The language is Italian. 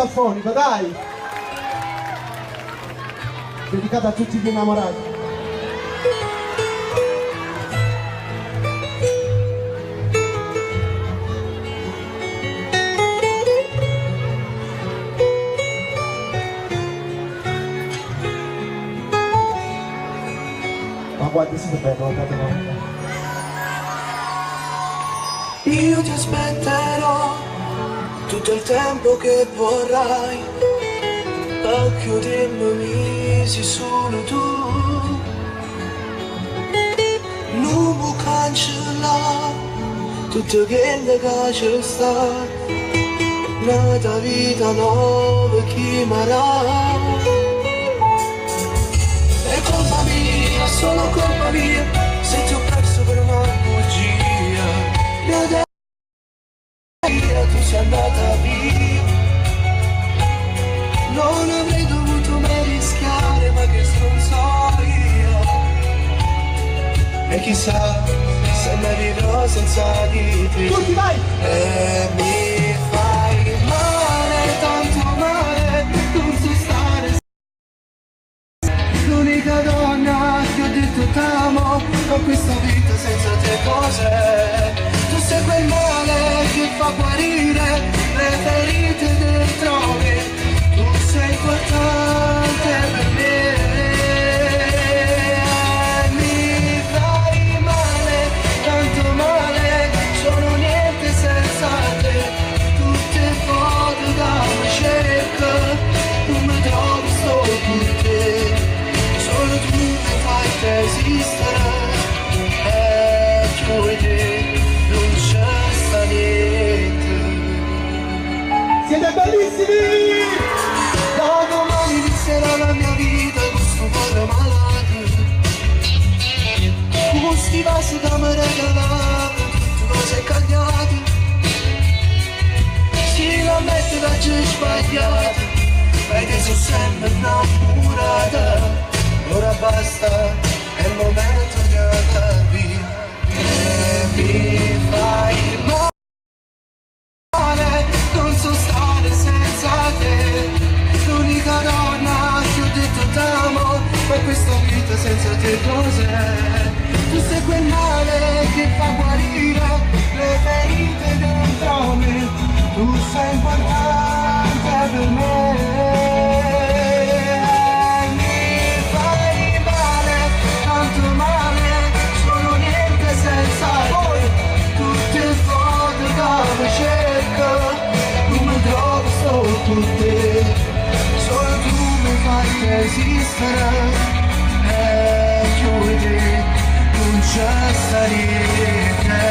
Afonico, dai! Dedicata a tutti gli innamorati. Ma guarda, siete bello, guardate voi. Io ti aspetterò tutto il tempo che vorrai, occhio dimmi se solo tu non puoi cancellare tutto quello che c'è sta, nata vita nuova chi marà. È colpa mia, solo colpa mia, se ti ho perso per una bugia. Tu sei andata via, non avrei dovuto mai rischiare, ma che stronzo io. E chissà se ne vivrò senza di te. Tutti vai! E mi fai male, tanto male, non so stare. L'unica donna che ho detto t'amo, con questa vita senza te cos'è? Tu sei quel male che fa guarire le ferite dentro me. Tu sei importante per me. Mi fai male, tanto male, sono niente senza te. Tutte foto da ricerca, non mi trovo solo con te. Solo tu mi fai esistere, e chiudi. Siete bellissimi! Da domani inizierà la mia vita con sto cuore malato, con sti vasi che mi regalate, tutte cose cagliate. Si la mette da giù sbagliata, perché sono sempre innamorata. Ora basta, è il momento di andare via. E mi fai male, non so stare senza te. L'unica donna che ho detto t'amo, ma questa vita senza te cos'è? Tu sei quel male che fa guarire le ferite dentro me. Tu sei importante per me. Mi fai male, tanto male, sono niente senza voi. Tutte foto da ricerca, non mi trovo solo con te. Solo tu mi fai esistere, e chiudi, non c'è sta niente.